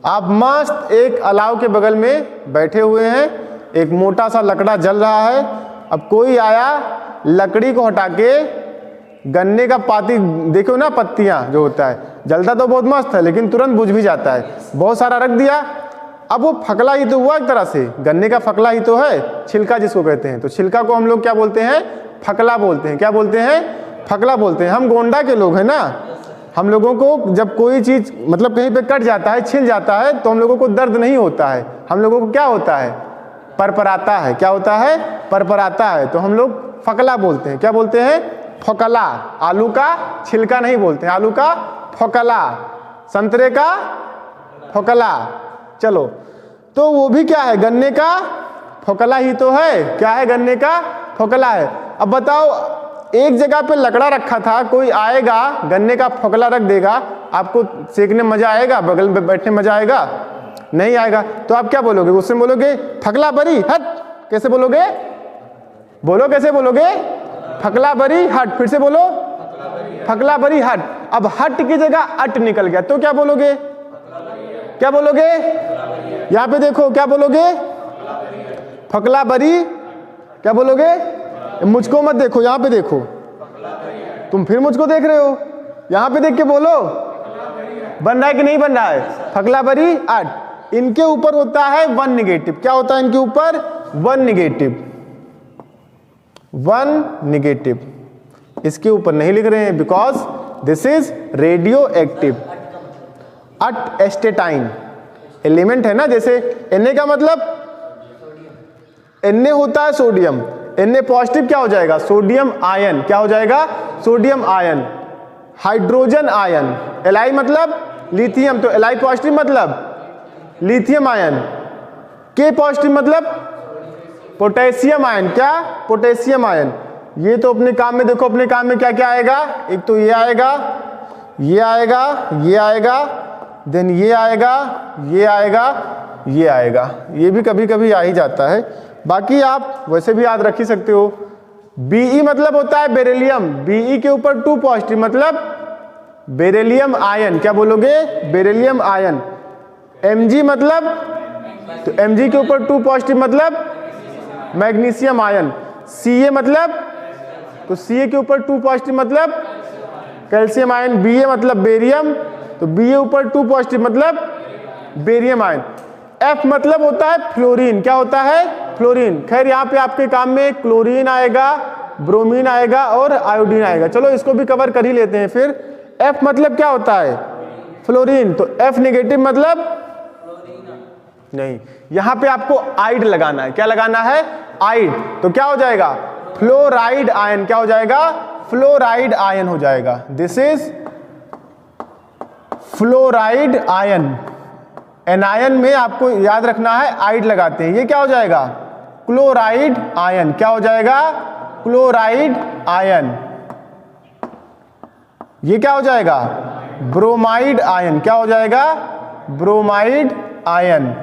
आप मस्त एक अलाव के बगल में बैठे हुए हैं, एक मोटा सा लकड़ा जल रहा है। अब कोई आया, लकड़ी को हटा के गन्ने का पाती, देखो ना पत्तियां जो होता है, जलता तो बहुत मस्त है लेकिन तुरंत बुझ भी जाता है। बहुत सारा रख दिया, अब वो फकला ही तो हुआ एक तरह से, गन्ने का फकला ही तो है, छिलका जिसको कहते हैं। तो छिलका को हम लोग क्या बोलते हैं? फकला बोलते हैं। क्या बोलते हैं? फकला बोलते हैं। हम गोंडा के लोग हैं ना, हम लोगों को जब कोई चीज़ मतलब कहीं पे कट जाता है, छिल जाता है, तो हम लोगों को दर्द नहीं होता है, हम लोगों को क्या होता है? परपराता है। क्या होता है? परपराता है। तो हम लोग फकला बोलते हैं। क्या बोलते हैं? फकला। आलू का छिलका नहीं बोलते हैं, आलू का फकला, संतरे का फकला। चलो, तो वो भी क्या है? गन्ने का फकला ही तो है। क्या है? गन्ने का फकला है। अब बताओ, एक जगह पे लकड़ा रखा था, कोई आएगा गन्ने का फकला रख देगा, आपको सेकने मजा आएगा? बगल में बैठने मजा आएगा? नहीं आएगा। तो आप क्या बोलोगे? उससे बोलोगे फकला बरी हट। कैसे बोलोगे? बोलो, कैसे बोलोगे? फकला बरी हट। फिर से बोलो, फकला बरी हट। अब हट की जगह अट निकल गया, तो क्या बोलोगे? क्या बोलोगे? यहां पे देखो, क्या बोलोगे? फकला बरी। क्या बोलोगे? मुझको मत देखो, यहां पे देखो, तुम फिर मुझको देख रहे हो। यहां पे देख के बोलो, बन रहा है कि नहीं बन रहा है? फकला बरी अट। इनके ऊपर होता है वन निगेटिव। क्या होता है इनके ऊपर? One negative. One negative. इसके ऊपर नहीं लिख रहे हैं because this is radioactive. At astatine element है ना, जैसे Na का मतलब Na होता है सोडियम, Na पॉजिटिव क्या हो जाएगा? Sodium ion. क्या हो जाएगा? Sodium ion. Hydrogen ion. Li मतलब लिथियम, तो Li पॉजिटिव मतलब लिथियम आयन। K पॉजिटिव मतलब पोटेशियम आयन। क्या? Potassium ion. ये तो अपने काम में देखो, अपने काम में क्या क्या आएगा? एक तो ये आएगा, ये आएगा, ये आएगा, देन ये आएगा, ये आएगा, ये आएगा। ये भी कभी कभी आ ही जाता है, बाकी आप वैसे भी याद रख ही सकते हो। Be मतलब होता है बेरिलियम। Be के ऊपर 2 पॉजिटिव मतलब बेरिलियम आयन। क्या बोलोगे? Beryllium ion. Mg मतलब, तो Mg के ऊपर 2 पॉजिटिव मतलब मैग्नीशियम आयन। Ca मतलब, तो Ca के ऊपर 2 पॉजिटिव मतलब कैल्शियम आयन। Ba मतलब बेरियम, तो Ba ऊपर 2 पॉजिटिव मतलब बेरियम आयन। F मतलब होता है फ्लोरीन। क्या होता है? फ्लोरीन। खैर यहाँ पे आपके काम में क्लोरीन आएगा, ब्रोमीन आएगा और आयोडीन आएगा। चलो इसको भी कवर कर ही लेते हैं फिर। F मतलब क्या होता है? फ्लोरीन। तो F नेगेटिव मतलब नहीं, यहां पे आपको आइड लगाना है। क्या लगाना है? आइड। तो क्या हो जाएगा? Fluoride ion. क्या हो जाएगा? फ्लोराइड आयन हो जाएगा। This is fluoride ion. Anion में आपको याद रखना है आइड लगाते हैं। ये क्या हो जाएगा? Chloride ion. क्या हो जाएगा? Chloride ion. ये क्या हो जाएगा? Bromide ion. क्या हो जाएगा? Bromide ion.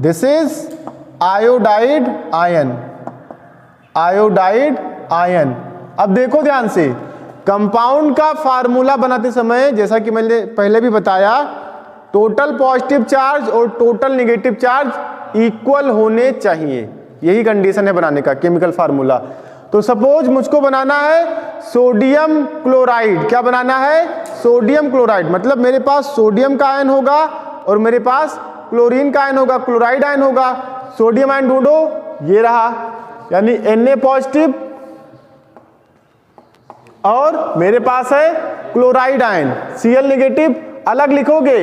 This is iodide ion. Iodide ion. अब देखो ध्यान से, कंपाउंड का फार्मूला बनाते समय जैसा कि मैंने पहले भी बताया, टोटल पॉजिटिव चार्ज और टोटल नेगेटिव चार्ज इक्वल होने चाहिए। यही कंडीशन है बनाने का केमिकल फार्मूला। तो सपोज मुझको बनाना है सोडियम क्लोराइड। क्या बनाना है? Sodium chloride. मतलब मेरे पास सोडियम का आयन होगा और मेरे पास क्लोरीन का आयन होगा, क्लोराइड आयन होगा। सोडियम आयन ढूंढो, ये रहा, यानी Na पॉजिटिव, और मेरे पास है क्लोराइड आयन Cl नेगेटिव। अलग लिखोगे,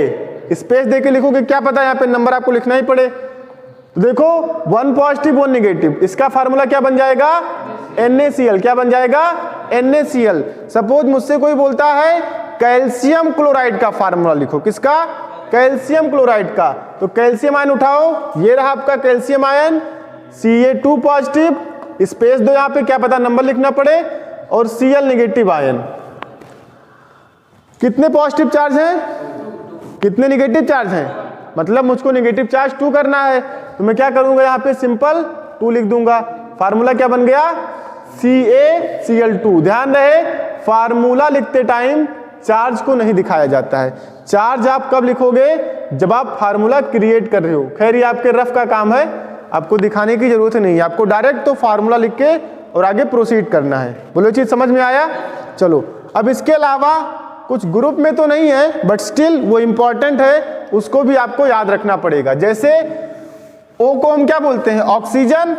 स्पेस देके लिखोगे, क्या पता यहाँ पे नंबर आपको लिखना ही पड़े। तो देखो 1 पॉजिटिव 1 नेगेटिव, इसका फार्मूला क्या बन जाएगा? NaCl। क्या बन जाएगा? NaCl। सपोज मुझसे कोई बोलता है कैल्शियम क्लोराइड का फार्मूला लिखो। किसका? कैल्शियम क्लोराइड का। तो कैल्शियम आयन उठाओ, ये रहा आपका calcium ion, Ca2 positive, space दो यहाँ पे, क्या पता नंबर लिखना पड़े, और Cl नेगेटिव आयन। कितने पॉजिटिव चार्ज हैं? कितने नेगेटिव चार्ज हैं? मतलब मुझको नेगेटिव चार्ज 2 करना है, तो मैं क्या करूंगा? यहाँ पे सिंपल 2 लिख दूंगा। फार्मूला क्या बन गया? CaCl2। ध्यान रहे, फार्मूला लिखते टाइम चार्ज को नहीं दिखाया जाता है। चार्ज आप कब लिखोगे? जब आप फार्मूला क्रिएट कर रहे हो। खैर ये आपके रफ का काम है, आपको दिखाने की जरूरत नहीं है, आपको डायरेक्ट तो फार्मूला लिख के और आगे प्रोसीड करना है। बोलो चीज समझ में आया? चलो, अब इसके अलावा कुछ ग्रुप में तो नहीं है, बट स्टिल वो इंपॉर्टेंट है, उसको भी आपको याद रखना पड़ेगा। जैसे O को हम क्या बोलते हैं? ऑक्सीजन।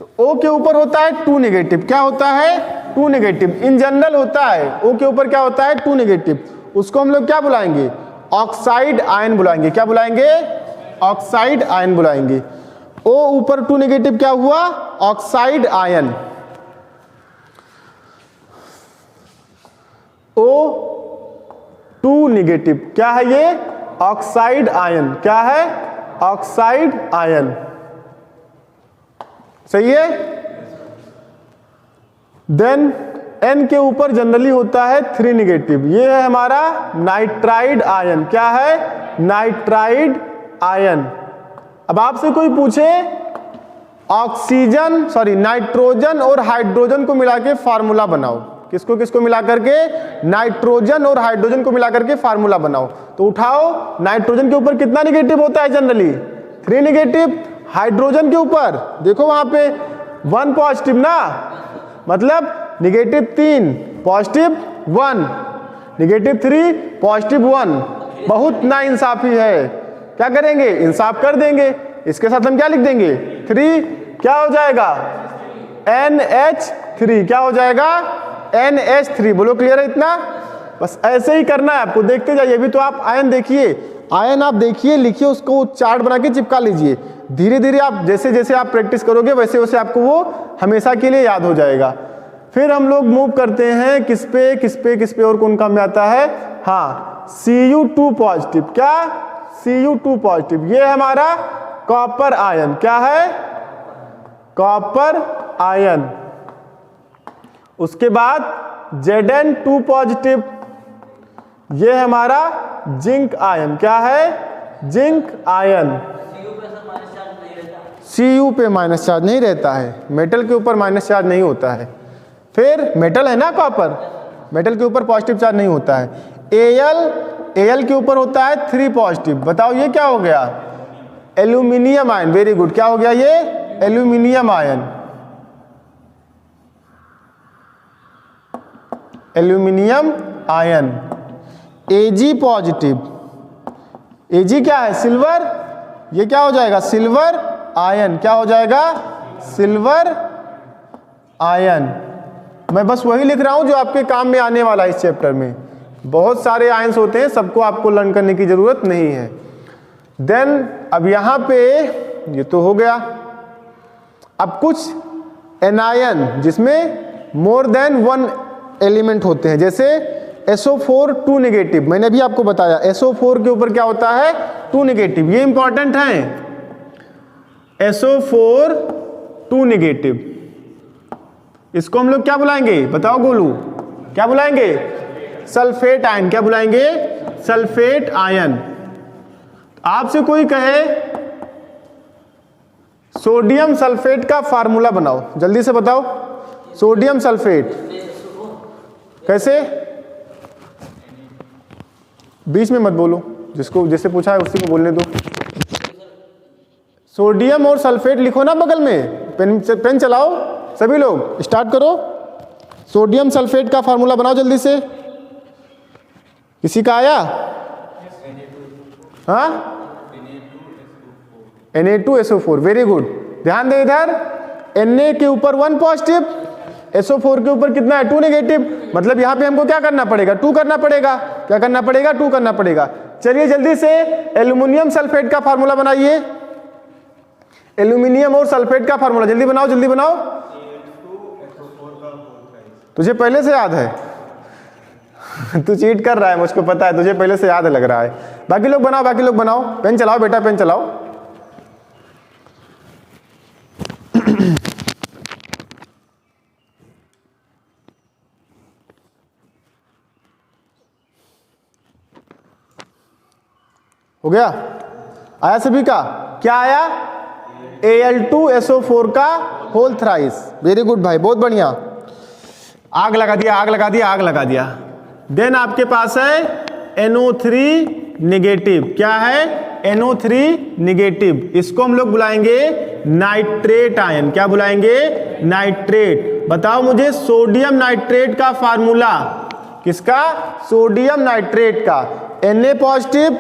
तो O के ऊपर होता है 2 नेगेटिव। क्या होता है? 2 नेगेटिव। इन जनरल होता है O के ऊपर क्या होता है? 2 नेगेटिव। उसको हम लोग क्या बुलाएंगे? ऑक्साइड आयन बुलाएंगे। क्या बुलाएंगे? ऑक्साइड आयन बुलाएंगे। O ऊपर 2 नेगेटिव क्या हुआ? Oxide ion. O2 नेगेटिव क्या है ये? Oxide ion. क्या है? Oxide ion. सही है। देन N के ऊपर जनरली होता है 3 नेगेटिव, ये है हमारा नाइट्राइड आयन। क्या है? Nitride ion. अब आपसे कोई पूछे नाइट्रोजन और हाइड्रोजन को मिला के फार्मूला बनाओ, किसको किसको मिला करके? नाइट्रोजन और हाइड्रोजन को मिला करके फार्मूला बनाओ, तो उठाओ। नाइट्रोजन के ऊपर कितना नेगेटिव होता है जनरली? 3 नेगेटिव। हाइड्रोजन के ऊपर देखो वहां पे 1 पॉजिटिव ना, मतलब नेगेटिव 3 पॉजिटिव 1, नेगेटिव 3 पॉजिटिव 1। बहुत ना इंसाफी है, क्या करेंगे? इंसाफ कर देंगे। इसके साथ हम क्या लिख देंगे? 3 क्या हो जाएगा? NH3 क्या हो जाएगा? NH3। बोलो क्लियर है इतना? बस ऐसे ही करना है आपको, देखते जाइए। अभी तो आप आयन देखिए, आयन आप देखिए, लिखिए, उसको चार्ट बना के चिपका लीजिए। धीरे धीरे आप जैसे जैसे आप प्रैक्टिस करोगे वैसे वैसे आपको वो हमेशा के लिए याद हो जाएगा। फिर हम लोग मूव करते हैं किस पे किस पे किस पे और कौन काम में आता है? हाँ, Cu2 पॉजिटिव। क्या? Cu2 पॉजिटिव, ये हमारा कॉपर आयन। क्या है? Copper ion. उसके बाद Zn2 पॉजिटिव, ये हमारा जिंक आयन। क्या है? Zinc ion. Cu पे माइनस चार्ज नहीं रहता है, मेटल के ऊपर माइनस चार्ज नहीं होता है। फिर मेटल है ना कॉपर, मेटल के ऊपर पॉजिटिव चार्ज नहीं होता है। Al के ऊपर होता है 3 पॉजिटिव। बताओ ये क्या हो गया? Aluminium ion. वेरी गुड, क्या हो गया ये? Aluminium ion. Aluminium ion. Ag positive, Ag क्या है? सिल्वर। ये क्या हो जाएगा? Silver ion. क्या हो जाएगा? Silver ion. मैं बस वही लिख रहा हूं जो आपके काम में आने वाला है इस चैप्टर में। बहुत सारे आयंस होते हैं, सबको आपको लर्न करने की जरूरत नहीं है। देन अब यहां पे ये तो हो गया। अब कुछ एनायन जिसमें मोर देन 1 एलिमेंट होते हैं, जैसे SO4 2 नेगेटिव। मैंने भी आपको बताया SO4 के ऊपर क्या होता है? 2 नेगेटिव। ये इंपॉर्टेंट है। SO4 2 नेगेटिव, इसको हम लोग क्या बुलाएंगे? बताओ गोलू, क्या बुलाएंगे? Sulphate ion. क्या बुलाएंगे? Sulphate ion. आपसे कोई कहे सोडियम सल्फेट का फार्मूला बनाओ, जल्दी से बताओ। सोडियम सल्फेट कैसे? बीच में मत बोलो, जिसको जैसे पूछा है उसी को बोलने दो। सोडियम और सल्फेट लिखो ना बगल में, पेन चलाओ सभी लोग, स्टार्ट करो। सोडियम सल्फेट का फार्मूला बनाओ जल्दी से। किसी का आया? हाँ, Na2SO4। वेरी गुड, ध्यान दे इधर। Na के ऊपर 1 पॉजिटिव, SO4 के ऊपर कितना है? 2 नेगेटिव। मतलब यहां पे हमको क्या करना पड़ेगा? 2 करना पड़ेगा। क्या करना पड़ेगा? 2 करना पड़ेगा। चलिए जल्दी से एल्यूमिनियम सल्फेट का फार्मूला बनाइए। एल्यूमिनियम और सल्फेट का फार्मूला जल्दी बनाओ, जल्दी बनाओ। तुझे पहले से याद है? तू चीट कर रहा है, मुझको पता है, तुझे पहले से याद है लग रहा है। बाकी लोग बनाओ, बाकी लोग बनाओ। पेन चलाओ बेटा, पेन चलाओ। हो गया? आया सभी का? क्या आया? Al2SO4 का होल थ्राइस। वेरी गुड भाई, बहुत बढ़िया। आग लगा दिया, आग लगा दिया, आग लगा दिया। देन आपके पास है NO3 नेगेटिव। क्या है? NO3 negative. इसको हम लोग बुलाएंगे नाइट्रेट आयन। क्या बुलाएंगे? नाइट्रेट। बताओ मुझे सोडियम नाइट्रेट का फार्मूला। किसका? सोडियम नाइट्रेट का। Na positive,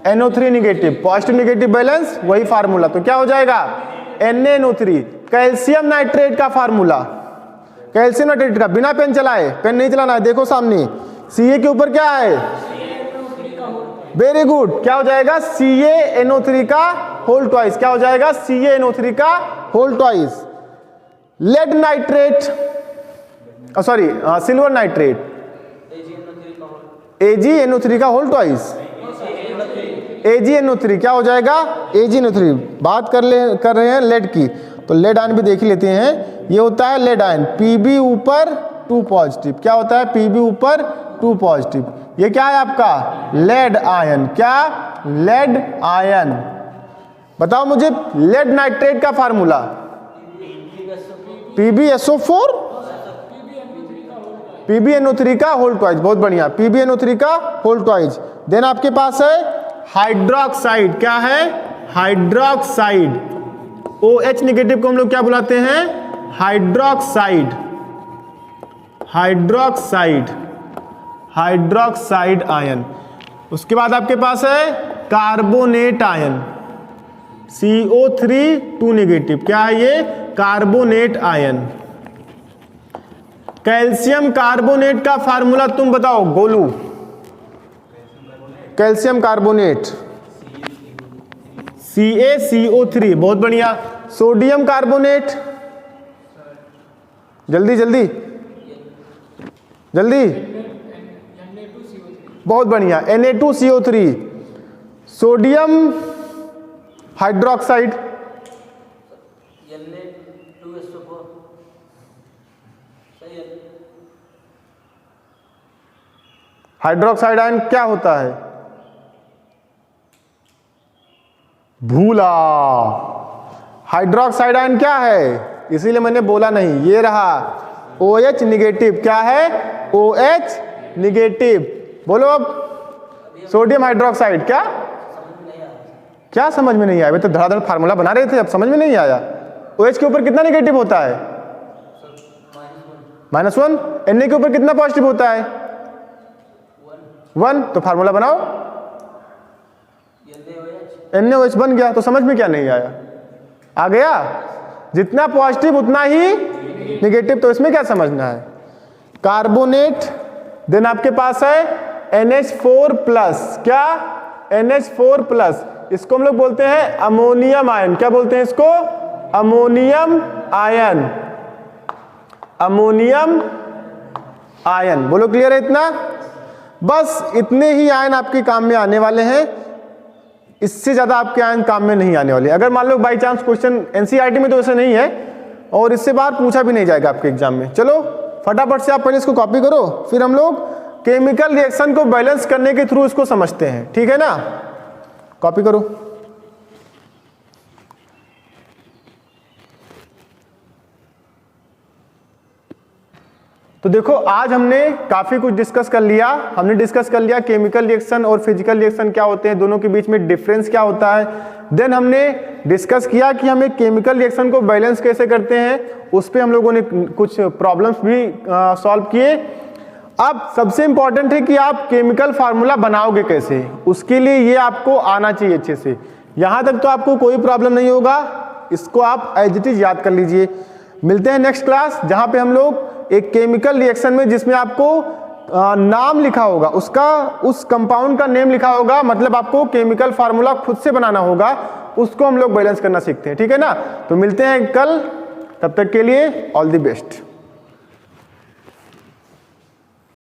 NO3 negative, positive negative balance, वही फार्मूला। तो क्या हो जाएगा? NaNO3। कैल्शियम नाइट्रेट का फार्मूला, कैल्शियम नाइट्रेट का, बिना पेन चलाए, पेन नहीं चलाना है, देखो सामने। Ca के ऊपर क्या है? वेरी गुड, क्या हो जाएगा? CaNO3 का होल ट्वाइस। क्या हो जाएगा? CaNO3 का whole twice. Lead nitrate, sorry silver nitrate, AgNO3 का होल ट्वाइस। AgNO3 क्या हो जाएगा? AgNO3। बात कर रहे हैं लेड की, तो लेड आयन भी देख ही लेते हैं। ये होता है लेड आयन, Pb ऊपर 2 पॉजिटिव। क्या होता है? Pb ऊपर 2 पॉजिटिव। ये क्या है आपका? Lead ion. क्या? Lead ion. बताओ मुझे लेड नाइट्रेट का फार्मूला। PbSO4, PbNO3 का होल ट्वाइस। बहुत बढ़िया, PbNO3 का होल ट्वाइस। देन आपके पास है हाइड्रोक्साइड। क्या है? हाइड्रोक्साइड। OH नेगेटिव को हम लोग क्या बुलाते हैं? हाइड्रोक्साइड। Hydroxide, hydroxide ion. उसके बाद आपके पास है कार्बोनेट आयन, CO3 2 नेगेटिव। क्या है ये? Carbonate ion. कैल्शियम कार्बोनेट का फार्मूला तुम बताओ गोलू। Calcium carbonate CaCO3। बहुत बढ़िया। सोडियम कार्बोनेट, जल्दी जल्दी जल्दी, बहुत बढ़िया, Na2CO3। सोडियम हाइड्रोक्साइड, Na2SO4 सही है। हाइड्रोक्साइड आयन क्या होता है? भूला। हाइड्रोक्साइड आयन क्या है? इसीलिए मैंने बोला नहीं, ये रहा OH निगेटिव। क्या है? OH negative. बोलो अब। Sodium hydroxide. क्या क्या समझ में नहीं आया? वे तो धड़ाधड़ फार्मूला बना रहे थे, अब समझ में नहीं आया। OH के ऊपर कितना निगेटिव होता है? -1। Na के ऊपर कितना पॉजिटिव होता है? 1। तो फार्मूला बनाओ। NaOH बन गया। तो समझ में क्या नहीं आया? आ गया? जितना पॉजिटिव उतना ही निगेटिव। तो इसमें क्या समझना है? कार्बोनेट। देन आपके पास है NH4 प्लस। क्या? NH4 plus. इसको हम लोग बोलते हैं अमोनियम आयन। क्या बोलते हैं इसको? Ammonium ion. Ammonium ion. बोलो क्लियर है इतना? बस इतने ही आयन आपके काम में आने वाले हैं, इससे ज्यादा आपके आयन काम में नहीं आने वाले। अगर मान लो बाई चांस क्वेश्चन NCERT में तो ऐसा नहीं है और इससे बाहर पूछा भी नहीं जाएगा आपके एग्जाम में। चलो फटाफट से आप पहले इसको कॉपी करो, फिर हम लोग केमिकल रिएक्शन को बैलेंस करने के थ्रू इसको समझते हैं। ठीक है ना? कॉपी करो। तो देखो आज हमने काफी कुछ डिस्कस कर लिया। हमने डिस्कस कर लिया केमिकल रिएक्शन और फिजिकल रिएक्शन क्या होते हैं, दोनों के बीच में डिफरेंस क्या होता है। देन हमने डिस्कस किया कि हमें केमिकल रिएक्शन को बैलेंस कैसे करते हैं, उस पर हम लोगों ने कुछ प्रॉब्लम्स भी सॉल्व किए। अब सबसे इंपॉर्टेंट है कि आप केमिकल फार्मूला बनाओगे कैसे, उसके लिए ये आपको आना चाहिए अच्छे से। यहां तक तो आपको कोई प्रॉब्लम नहीं होगा, इसको आप एज इट इज याद कर लीजिए। मिलते हैं नेक्स्ट क्लास, जहां पे हम लोग एक केमिकल रिएक्शन में जिसमें आपको नाम लिखा होगा, उसका उस कंपाउंड का नेम लिखा होगा, मतलब आपको केमिकल फार्मूला खुद से बनाना होगा, उसको हम लोग बैलेंस करना सीखते हैं। ठीक है ना? तो मिलते हैं कल, तब तक के लिए ऑल द बेस्ट।